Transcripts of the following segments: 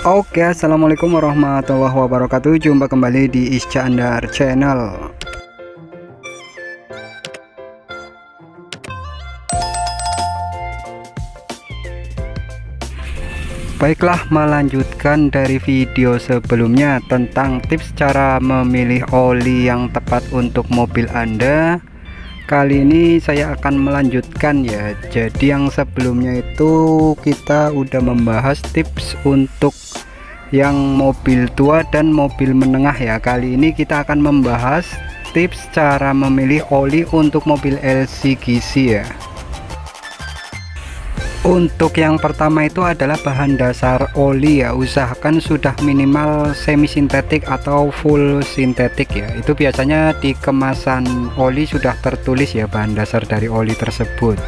Oke, assalamualaikum warahmatullahi wabarakatuh. Jumpa kembali di Iskandar Channel. Baiklah, melanjutkan dari video sebelumnya tentang tips cara memilih oli yang tepat untuk mobil Anda. Kali ini saya akan melanjutkan ya. Jadi yang sebelumnya itu kita udah membahas tips untuk yang mobil tua dan mobil menengah ya. Kali ini kita akan membahas tips cara memilih oli untuk mobil LCGC ya. Untuk yang pertama itu adalah bahan dasar oli ya. Usahakan sudah minimal semi sintetik atau full sintetik ya. Itu biasanya di kemasan oli sudah tertulis ya bahan dasar dari oli tersebut.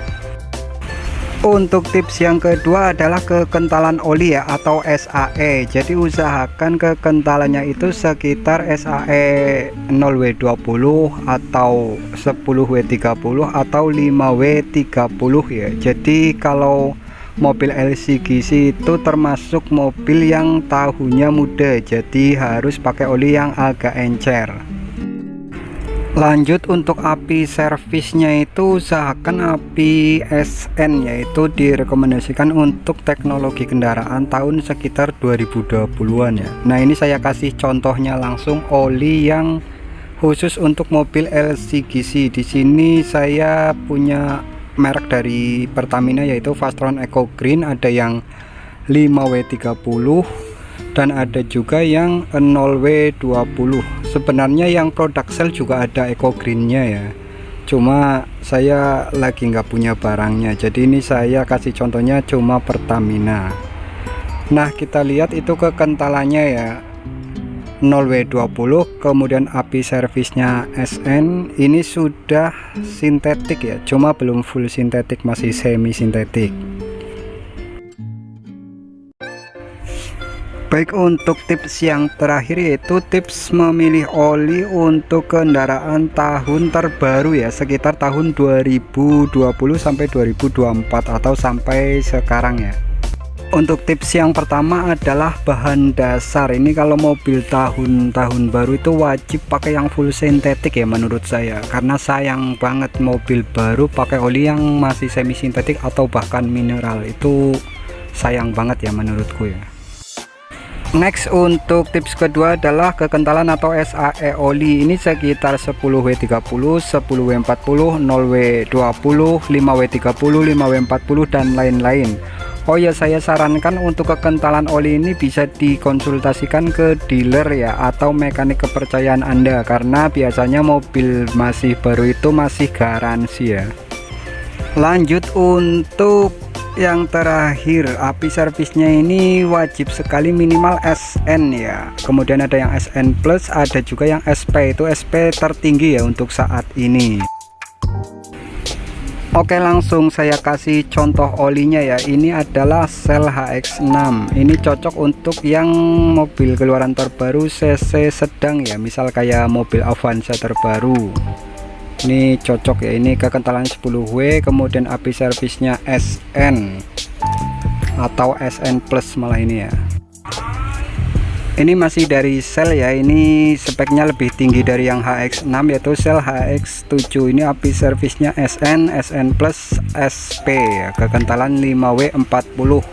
Untuk tips yang kedua adalah kekentalan oli ya, atau SAE. Jadi usahakan kekentalannya itu sekitar SAE 0W20 atau 10W30 atau 5W30 ya. Jadi kalau mobil LCGC itu termasuk mobil yang tahunnya muda, jadi harus pakai oli yang agak encer. Lanjut untuk api servisnya itu usahakan api SN, yaitu direkomendasikan untuk teknologi kendaraan tahun sekitar 2020-an ya. Nah, ini saya kasih contohnya langsung oli yang khusus untuk mobil LCGC. Di sini saya punya merek dari Pertamina yaitu Fastron Eco Green, ada yang 5W30 dan ada juga yang 0W20. Sebenarnya yang produk sel juga ada Eco Greennya ya, cuma saya lagi nggak punya barangnya, jadi ini saya kasih contohnya cuma Pertamina. Nah, kita lihat itu kekentalannya ya 0W20, kemudian api servisnya SN ini sudah sintetik ya, cuma belum full sintetik, masih semi sintetik. Baik, untuk tips yang terakhir yaitu tips memilih oli untuk kendaraan tahun terbaru ya, sekitar tahun 2020 sampai 2024 atau sampai sekarang ya. Untuk tips yang pertama adalah bahan dasar. Ini kalau mobil tahun baru itu wajib pakai yang full sintetik ya menurut saya, karena sayang banget mobil baru pakai oli yang masih semi sintetik atau bahkan mineral, itu sayang banget ya menurutku ya. Next, untuk tips kedua adalah kekentalan atau SAE oli. Ini sekitar 10W30, 10W40, 0W20, 5W30, 5W40 dan lain-lain. Oh ya, saya sarankan untuk kekentalan oli ini bisa dikonsultasikan ke dealer ya, atau mekanik kepercayaan Anda, karena biasanya mobil masih baru itu masih garansi ya. Lanjut untuk yang terakhir, api servisnya ini wajib sekali minimal SN ya. Kemudian ada yang SN plus, ada juga yang SP, itu SP tertinggi ya untuk saat ini. Oke, langsung saya kasih contoh olinya ya. Ini adalah Shell HX6. Ini cocok untuk yang mobil keluaran terbaru CC sedang ya, misal kayak mobil Avanza terbaru. Ini cocok ya, ini kekentalan 10W, kemudian api servisnya SN atau SN plus malah ini ya. Ini masih dari Shell ya, ini speknya lebih tinggi dari yang HX6 yaitu Shell HX7. Ini api servisnya SN, SN plus, SP ya, kekentalan 5W40.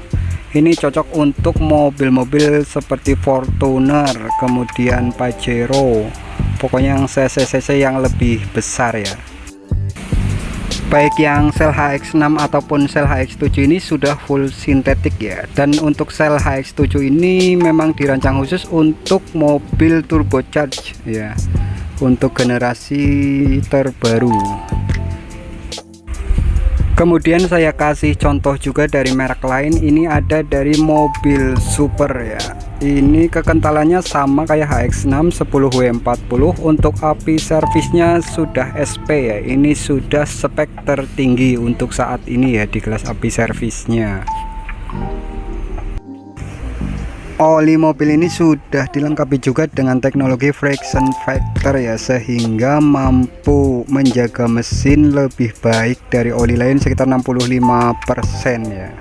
Ini cocok untuk mobil-mobil seperti Fortuner, kemudian Pajero, pokoknya yang cc yang lebih besar ya. Baik yang Shell HX6 ataupun Shell HX7 ini sudah full sintetik ya. Dan untuk Shell HX7 ini memang dirancang khusus untuk mobil turbocharged ya, untuk generasi terbaru. Kemudian saya kasih contoh juga dari merek lain. Ini ada dari mobil super ya. Ini kekentalannya sama kayak HX6, 10W40. Untuk api servisnya sudah SP ya. Ini sudah spek tertinggi untuk saat ini ya di kelas api servisnya. Oli mobil ini sudah dilengkapi juga dengan teknologi friction factor ya, sehingga mampu menjaga mesin lebih baik dari oli lain sekitar 65% ya.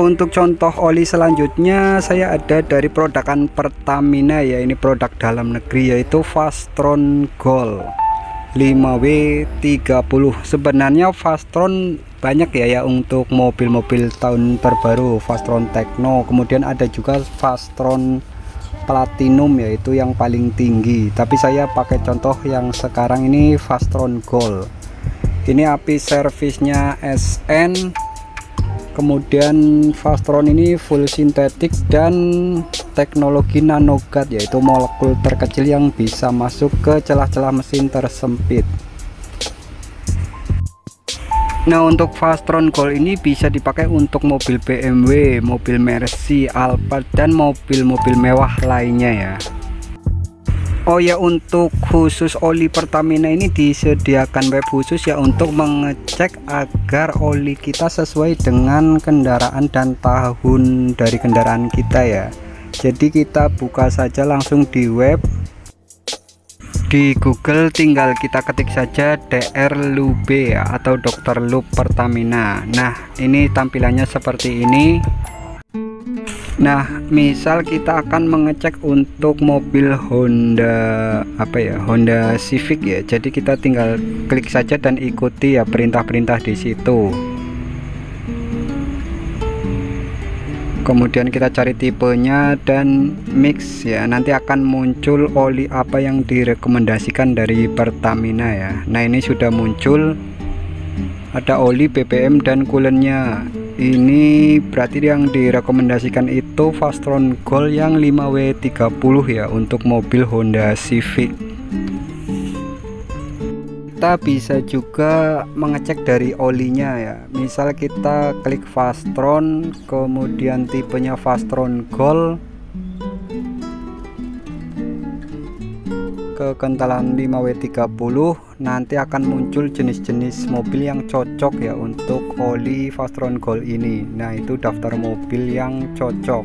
untuk contoh oli selanjutnya saya ada dari produkan Pertamina ya, ini produk dalam negeri yaitu Fastron Gold 5W30. Sebenarnya Fastron banyak ya untuk mobil-mobil tahun terbaru, Fastron Tekno, kemudian ada juga Fastron Platinum yaitu yang paling tinggi, tapi saya pakai contoh yang sekarang ini Fastron Gold. Ini api servisnya SN, kemudian Fastron ini full sintetik dan teknologi nanogat yaitu molekul terkecil yang bisa masuk ke celah-celah mesin tersempit. Nah, untuk Fastron Gold ini bisa dipakai untuk mobil BMW, mobil Mercy, Alphard, dan mobil-mobil mewah lainnya ya. Oh ya, untuk khusus oli Pertamina ini disediakan web khusus ya untuk mengecek agar oli kita sesuai dengan kendaraan dan tahun dari kendaraan kita ya. Jadi kita buka saja langsung di web, di Google tinggal kita ketik saja DR Lube ya, atau Dr. Lube Pertamina. Nah, ini tampilannya seperti ini. Nah, misal kita akan mengecek untuk mobil Honda Honda Civic ya. Jadi kita tinggal klik saja dan ikuti ya perintah-perintah di situ. Kemudian kita cari tipenya dan mix ya. Nanti akan muncul oli apa yang direkomendasikan dari Pertamina ya. Nah, ini sudah muncul. Ada oli, BBM, dan coolant-nya. Ini berarti yang direkomendasikan itu Fastron Gold yang 5W30 ya untuk mobil Honda Civic. Kita bisa juga mengecek dari olinya ya. Misal kita klik Fastron, kemudian tipenya Fastron Gold, kekentalan 5W30, nanti akan muncul jenis-jenis mobil yang cocok ya untuk oli Fastron Gold ini. Nah, itu daftar mobil yang cocok.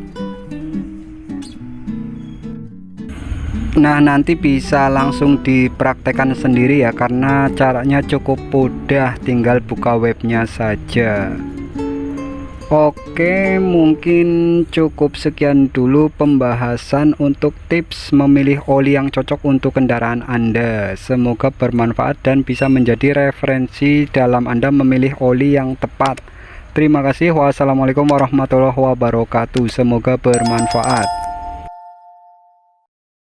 Nah, nanti bisa langsung dipraktekkan sendiri ya, karena caranya cukup mudah, tinggal buka webnya saja. Oke, mungkin cukup sekian dulu pembahasan untuk tips memilih oli yang cocok untuk kendaraan Anda. Semoga bermanfaat dan bisa menjadi referensi dalam Anda memilih oli yang tepat. Terima kasih. Wassalamualaikum warahmatullahi wabarakatuh. Semoga bermanfaat.